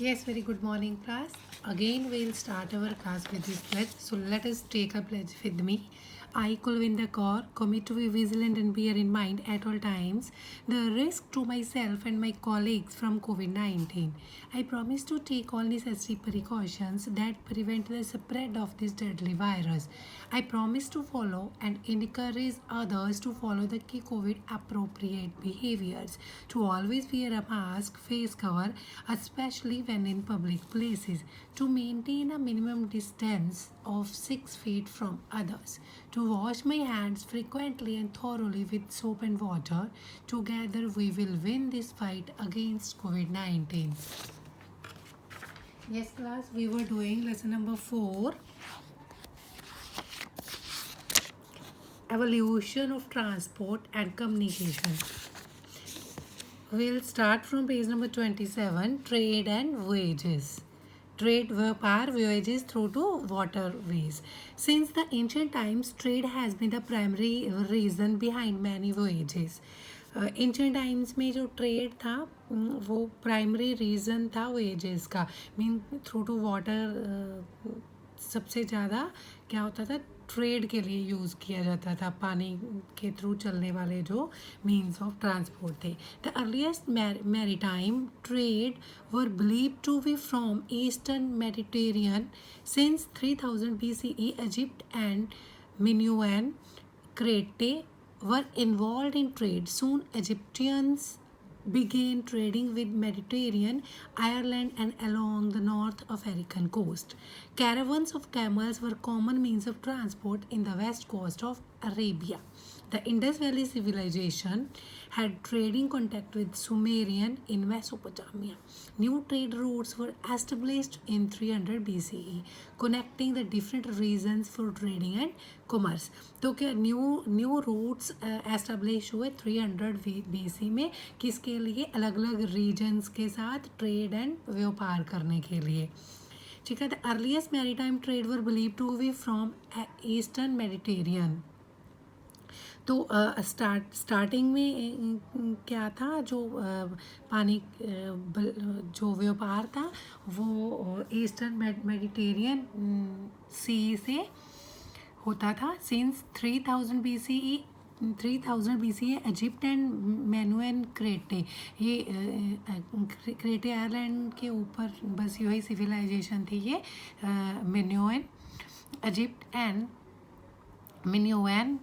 Yes, very good morning, class. Again, we'll start our class with this pledge. So let us take a pledge with me. I, Kulvinder Kaur, commit to be vigilant and bear in mind at all times the risk to myself and my colleagues from COVID-19. I promise to take all necessary precautions that prevent the spread of this deadly virus. I promise to follow and encourage others to follow the key COVID appropriate behaviors, to always wear a mask, face cover, especially when in public places, to maintain a minimum distance of 6 feet from others, to wash my hands frequently and thoroughly with soap and water. Together we will win this fight against COVID-19. Yes, class, we were doing lesson number 4, evolution of transport and communication. We'll start from page number 27, trade and voyages. Trade, व्यापार, voyages through to waterways. Since the ancient times, trade has been the primary reason behind many voyages. Ancient times में जो trade था वो primary reason था wages का, mean through to water सबसे ज़्यादा क्या होता था, ट्रेड के लिए यूज़ किया जाता था, पानी के थ्रू चलने वाले जो मीन्स ऑफ ट्रांसपोर्ट थे. The earliest maritime trade were believe to be from eastern Mediterranean since 3000 BCE. Egypt and Minoan Crete were involved in trade. Soon Egyptians began trading with Mediterranean, Ireland and along the North African coast. Caravans of camels were common means of transport in the west coast of Arabia. The Indus Valley civilization had trading contact with Sumerian in Mesopotamia. New trade routes were established in 300 BCE, connecting the different regions for trading and commerce. तो क्या new roots establish हुए 300 BC में, किसके लिए, अलग अलग regions के साथ ट्रेड एंड व्यापार करने के लिए. ठीक है. The earliest maritime trade were believe to be from eastern Mediterranean. तो स्टार्टिंग में क्या था, जो पानी जो व्यापार था वो ईस्टर्न मेडिटेरियन सी से होता था. सिंस 3000 BCE इजिप्ट एंड मेनुएन क्रेटे, ये क्रेटे आइलैंड के ऊपर बस यही सिविलाइजेशन थी ये, Minoan, Egypt and Minoan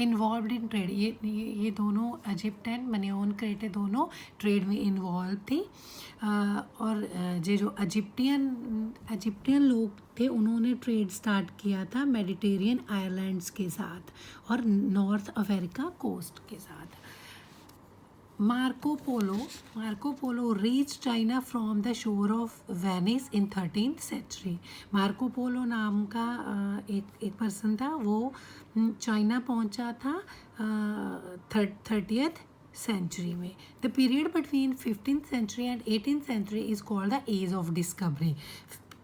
involve in trade. ये दोनों इजिप्ट एंड मेनुएन क्रेटे दोनों ट्रेड में इन्वॉल्व थी. और ये जो इजिप्टियन लोग थे उन्होंने ट्रेड स्टार्ट किया था मेडिटेरियन आइलैंड्स के साथ और नॉर्थ अफ्रीका कोस्ट के साथ. Marco Polo reach China from the shore of Venice in 13th century. Marco Polo नाम का एक पर्सन था, वो चाइना पहुंचा था 30th century में. The period between 15th century and 18th century is called the age of discovery.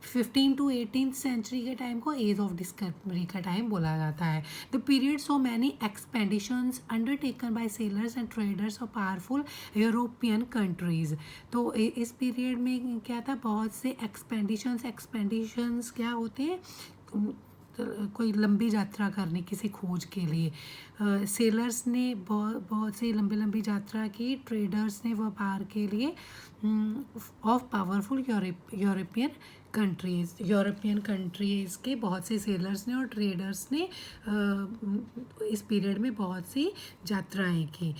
15 to 18th century के time को एज ऑफ डिस्कवरी का टाइम बोला जाता है. The period so many expeditions undertaken by sailors and traders of powerful European countries. तो इस period में क्या था, बहुत से एक्सपेडिशंस क्या होते हैं, कोई लंबी यात्रा करने, किसी खोज के लिए. सेलर्स ने बहुत सी लंबी यात्रा की, ट्रेडर्स ने व्यापार के लिए ऑफ पावरफुल यूरोपियन कंट्रीज़ के बहुत से सेलर्स ने और ट्रेडर्स ने इस पीरियड में बहुत सी यात्राएं की.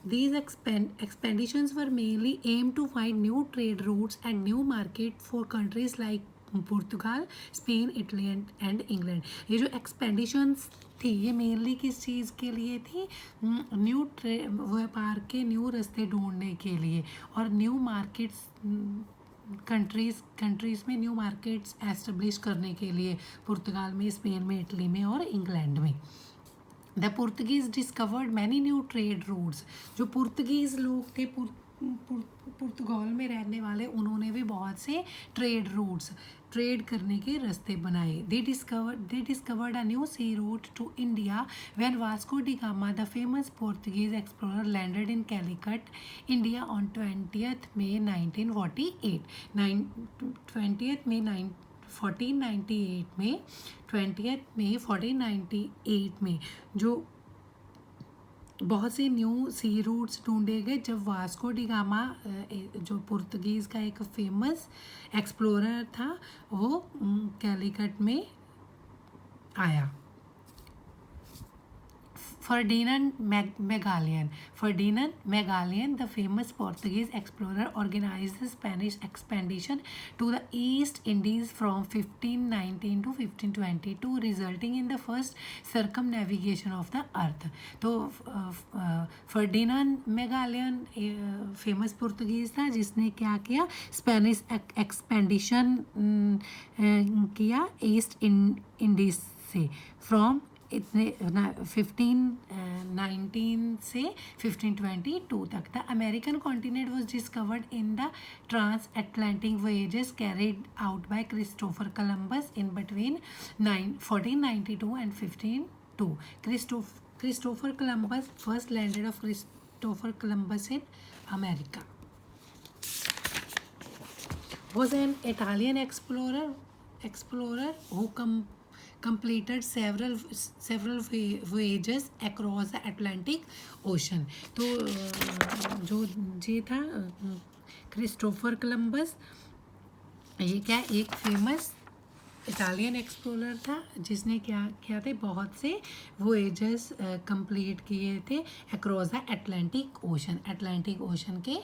These expeditions were mainly aimed to find new trade routes and new market for countries like Portugal, Spain, Italy and England. ये जो एक्सपेडिशंस थी ये मेनली किस चीज़ के लिए थी, न्यू व्यापार के न्यू रास्ते ढूंढने के लिए और न्यू मार्केट्स कंट्रीज़ में न्यू मार्केट्स एस्टेब्लिश करने के लिए, पुर्तगाल में, स्पेन में, इटली में और इंग्लैंड में. The Portuguese discovered many new trade routes. जो पुर्तगीज़ लोग थे, पुर्तगाल में रहने वाले उन्होंने भी बहुत से ट्रेड रूट्स, ट्रेड करने के रास्ते बनाए. They discovered a new sea route to India when Vasco da Gama the famous Portuguese explorer landed in Calicut India on 20th May 1948. 20th May 1498 में 20th May 1498 में जो बहुत से न्यू सी रूट्स ढूंढे गए जब वास्को डी गामा जो Portuguese का एक फेमस एक्सप्लोरर था वो कैलिकट में आया. Ferdinand Magellan, the famous Portuguese explorer, organized the Spanish expedition to the East Indies from 1519 to 1522, resulting in the first circumnavigation of the earth. तो फर्डिनांड मैगेलियन फेमस पुर्तगीज़ था जिसने क्या किया, स्पेनिश एक्सपेडिशन किया ईस्ट इंडीज से from इतने 1519 से 1522 तक. The American continent was discovered in the transatlantic voyages carried out by Christopher Columbus in between 1492 and 1502. Christopher Columbus first landed of Christopher Columbus in America. Was an Italian explorer who completed several voyages across the Atlantic Ocean. तो जो ये था Christopher Columbus, ये क्या एक famous Italian explorer था जिसने क्या थे बहुत से वोएजेस कंप्लीट किए थे अक्रॉस द अटलांटिक ओशन के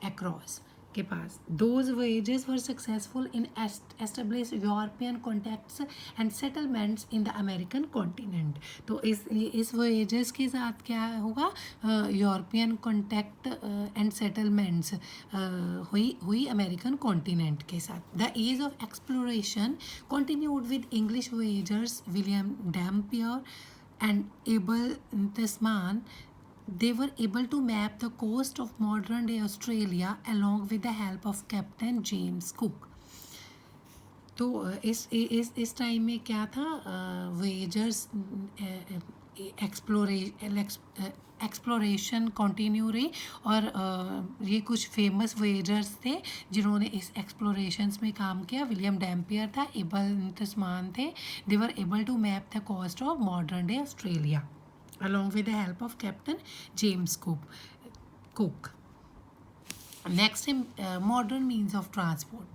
अक्रॉस के पास. Those voyages were successful in establish European contacts and settlements in the American continent. तो इस voyages के साथ क्या होगा, यूरोपियन कॉन्टैक्ट एंड सेटलमेंट्स हुई अमेरिकन कॉन्टिनेंट के साथ. The age of exploration continued with English voyagers William Dampier and Abel Tasman. They were able to map the coast of modern day Australia along with the help of Captain James Cook. तो इस time में क्या था, वोएजर्स exploration continue रही और ये कुछ famous वोएजर्स थे जिन्होंने इस एक्सप्लोरेशंस में काम किया. विलियम डैम्पियर था, एबल तस्मान थे. They were able to map the coast of modern day Australia along with the help of Captain James Cook. Next, modern means of transport.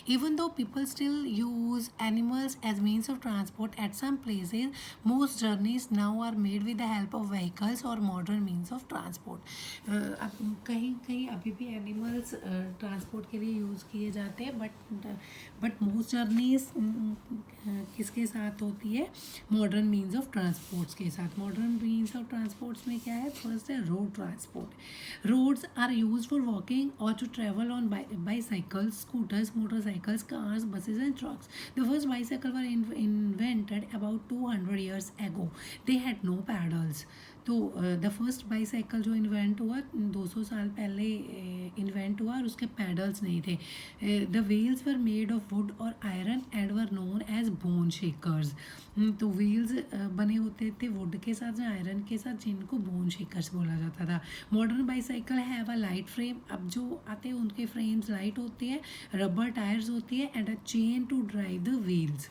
Even though people still use animals as means of transport at some places, most journeys now are made with the help of vehicles or modern means of transport. कहीं अभी भी animals transport के लिए use किए जाते हैं, but most journeys किसके साथ होती है, मॉडर्न मीन्स ऑफ ट्रांसपोर्ट्स के साथ. मॉडर्न मीन्स ऑफ ट्रांसपोर्ट्स में क्या है, फर्स्ट है road transport. Roads are used for walking और to travel on bicycles, scooters, motorcycles, cars, buses and trucks. The first bicycle were invented about 200 years ago. They had no pedals. तो the first bicycle जो invent हुआ 200 साल पहले invent हुआ और उसके pedals नहीं थे. The wheels were made of wood और iron and were known as bone shakers. तो व्हील्स बने होते थे वुड के साथ या आयरन के साथ, जिनको बोन शेकर्स बोला जाता था. Modern bicycle have a light frame. अब जो आते हैं उनके फ्रेम्स लाइट होती है, रबर टायर्स होती है and a chain to drive the wheels.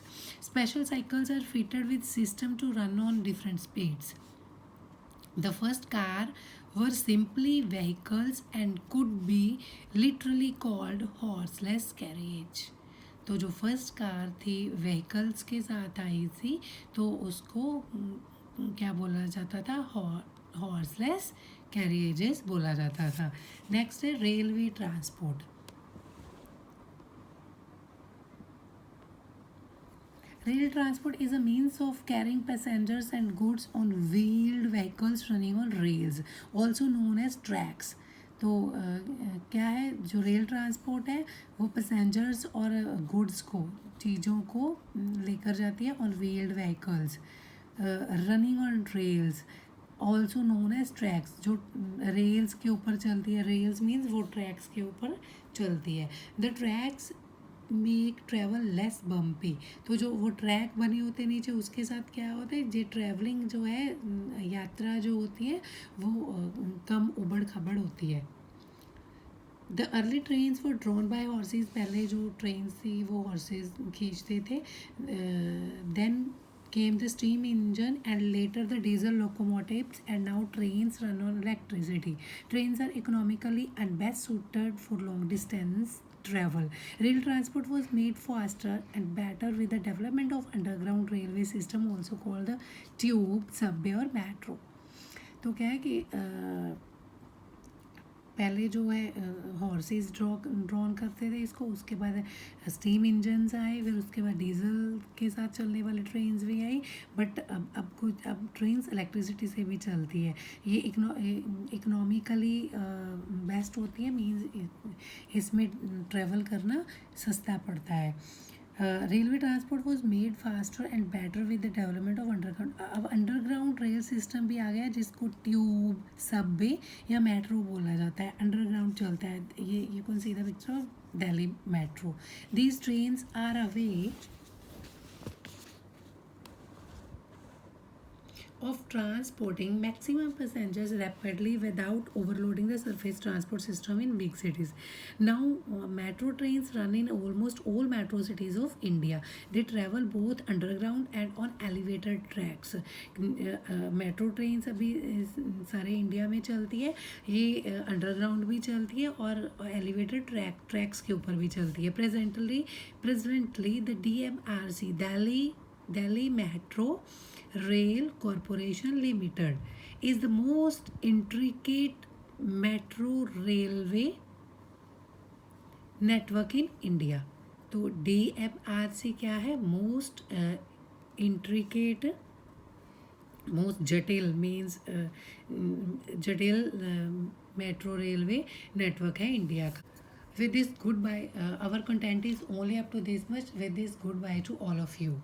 Special cycles are fitted with system to run on different speeds. The first car were simply vehicles and could be literally called horseless carriage. तो जो first car थी vehicles के साथ आई थी तो उसको क्या बोला जाता था, हॉर्सलेस कैरिएजेस बोला जाता था. नेक्स्ट है railway transport. Rail transport is a means of carrying passengers and goods on wheeled vehicles running on rails, also known as tracks. तो क्या है, जो रेल ट्रांसपोर्ट है वो पैसेंजर्स और गुड्स को, चीज़ों को लेकर जाती है on wheeled vehicles running on rails, also known as tracks, जो रेल्स के ऊपर चलती है, रेल्स मीन्स वो ट्रैक्स के ऊपर चलती है। The tracks make travel less bumpy, तो जो वो ट्रैक बने होते हैं नीचे, उसके साथ क्या होता है, जो ट्रैवलिंग जो है, यात्रा जो होती है वो कम उबड़ खबड़ होती है। The early trains were drawn by horses, पहले जो ट्रेन्स थी वो हॉर्सेज खींचते थे। Then came the steam engine and later the diesel locomotives, and now trains run on electricity. Trains are economically and best suited for long distance travel. Rail transport was made faster and better with the development of underground railway system, also called the tube, subway or metro. तो क्या है कि पहले जो है horses drawn करते थे इसको, उसके बाद स्टीम इंजन्स आए, फिर उसके बाद डीजल के साथ चलने वाले ट्रेन्स भी आई। बट अब ट्रेन्स इलेक्ट्रिसिटी से भी चलती है। ये इकोनॉमिकली बेस्ट होती है, मीन्स इसमें ट्रैवल करना सस्ता पड़ता है। Railway transport was made faster and better with the development of underground. अब अंडरग्राउंड रेल सिस्टम भी आ गया, जिसको ट्यूब, सबवे या मेट्रो बोला जाता है। अंडरग्राउंड चलता है, ये कौन सी the picture of Delhi metro. These trains are a way of transporting maximum passengers rapidly without overloading the surface transport system in big cities. Now, metro trains run in almost all metro cities of India. They travel both underground and on elevated tracks. Metro trains अभी सारे India में चलती है, ये underground भी चलती है और एलिवेटेड ट्रैक्स के ऊपर भी चलती है। Presently the DMRC, Delhi Metro Rail Corporation Limited, is the most intricate metro railway network in India. तो DMRC क्या है, मोस्ट इंट्रिकेट, मोस्ट जटिल मीन्स जटिल मेट्रो रेलवे नेटवर्क है इंडिया का। With this goodbye, our content is only up to this much. With this goodbye to all of you.